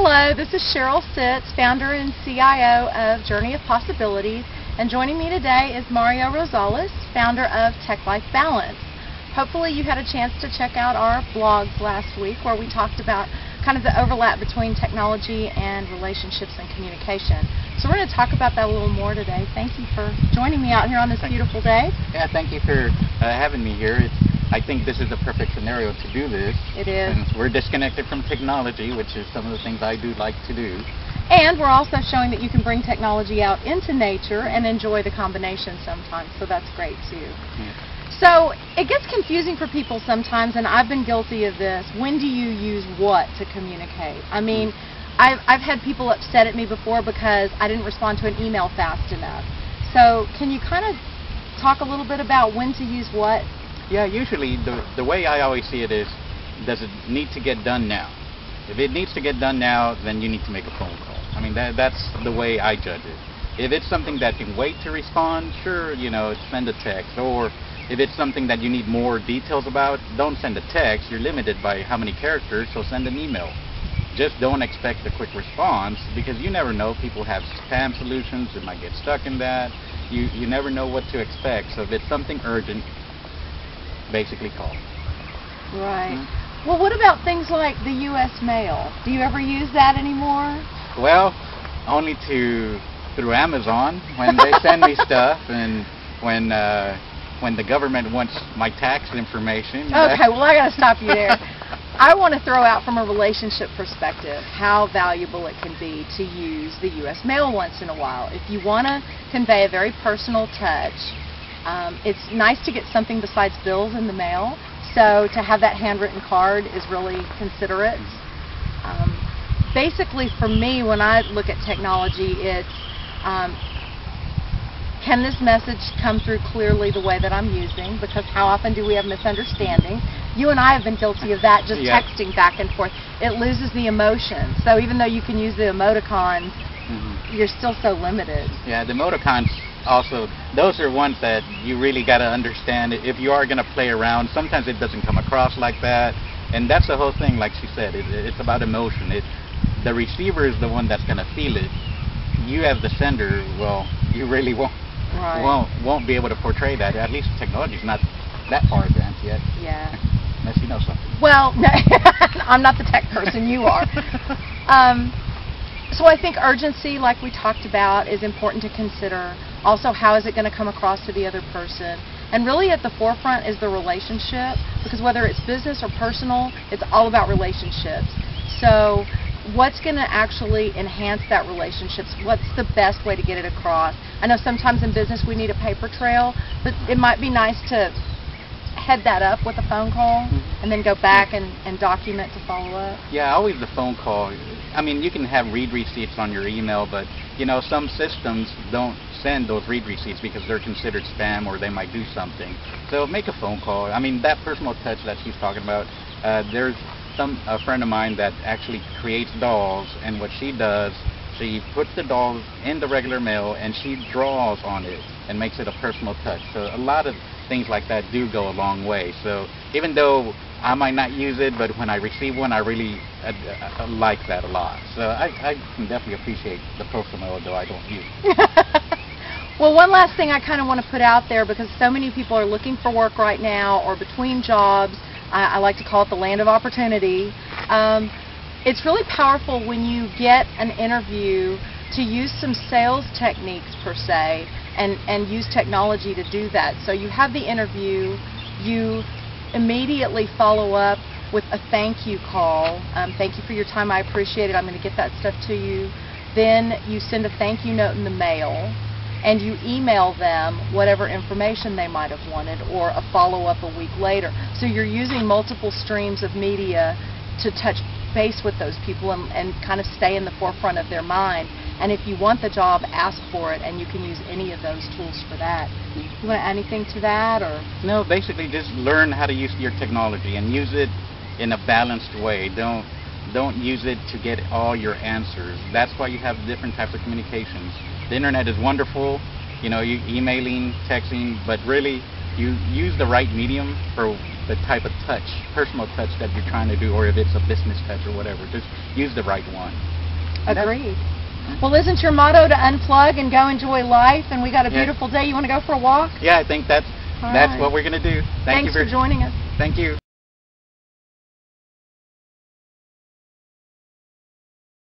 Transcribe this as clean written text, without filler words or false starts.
Hello, this is Sheryl Sitz, founder and CIO of Journey of Possibilities, and joining me today is Mario Rosales, founder of Tech Life Balance. Hopefully you had a chance to check out our blogs last week where we talked about kind of the overlap between technology and relationships and communication. So we're going to talk about that a little more today. Thank you for joining me out here on this beautiful day. Yeah, thank you for having me here. I think this is the perfect scenario to do this. It is. Since we're disconnected from technology, which is some of the things I do like to do. And we're also showing that you can bring technology out into nature and enjoy the combination sometimes, so that's great too. Yeah. So it gets confusing for people sometimes, and I've been guilty of this. When do you use what to communicate? I mean, I've had people upset at me before because I didn't respond to an email fast enough. So can you kind of talk a little bit about when to use what? Yeah, usually the way I always see it is, does it need to get done now? If it needs to get done now, then you need to make a phone call. I mean, that's the way I judge it. If it's something that can wait to respond, sure, send a text. Or if it's something that you need more details about, don't send a text. You're limited by how many characters, so send an email. Just don't expect a quick response, because you never know. People have spam solutions. It might get stuck in that. You never know what to expect. So if it's something urgent, basically call. Right. Well, what about things like the U.S. mail? Do you ever use that anymore? Well, only through Amazon when they send me stuff, and when the government wants my tax information. Okay, well, I got to stop you there. I want to throw out from a relationship perspective how valuable it can be to use the U.S. mail once in a while. If you want to convey a very personal touch, it's nice to get something besides bills in the mail. So to have that handwritten card is really considerate. Basically, for me, when I look at technology, it's can this message come through clearly the way that I'm using? Because how often do we have misunderstanding? You and I have been guilty of that, just texting back and forth. It loses the emotion. So even though you can use the emoticons, you're still so limited. Yeah, the emoticons also, those are ones that you really got to understand. If you are going to play around, sometimes it doesn't come across like that. And that's the whole thing, like she said. It's about emotion. The receiver is the one that's going to feel it. You as the sender, well, you really won't be able to portray that. At least technology is not that far advanced yet. Yeah. Unless you know something. Well, no, I'm not the tech person. You are. So I think urgency, like we talked about, is important to consider. Also, how is it going to come across to the other person? And really at the forefront is the relationship, because whether it's business or personal, it's all about relationships. So what's going to actually enhance that relationship? What's the best way to get it across? I know sometimes in business we need a paper trail, but it might be nice to head that up with a phone call and then go back and document to follow up. Yeah, always the phone call. I mean, you can have read receipts on your email, but some systems don't send those read receipts because they're considered spam, or they might do something. So make a phone call. I mean, that personal touch that she's talking about, there's a friend of mine that actually creates dolls, and what she does, she puts the dolls in the regular mail and she draws on it and makes it a personal touch. So a lot of things like that do go a long way. So even though I might not use it, but when I receive one, I really like that a lot. So I can definitely appreciate the postal mail, though I don't use it. Well, one last thing I kind of want to put out there, because so many people are looking for work right now or between jobs. I like to call it the land of opportunity. It's really powerful when you get an interview to use some sales techniques per se and use technology to do that. So you have the interview, you immediately follow up with a thank you call. Thank you for your time, I appreciate it, I'm going to get that stuff to you. Then you send a thank you note in the mail, and you email them whatever information they might have wanted, or a follow-up a week later. So you're using multiple streams of media to touch base with those people and kind of stay in the forefront of their mind. And if you want the job, ask for it, and you can use any of those tools for that. You want to add anything to that? Or? No, basically just learn how to use your technology and use it in a balanced way. Don't use it to get all your answers. That's why you have different types of communications. The internet is wonderful, you emailing, texting, but really you use the right medium for the type of touch, personal touch that you're trying to do, or if it's a business touch or whatever. Just use the right one. Agreed. Well, isn't your motto to unplug and go enjoy life? And we got a Yeah. beautiful day. You want to go for a walk? Yeah, I think that's All right. what we're going to do. Thanks for joining us. Thank you.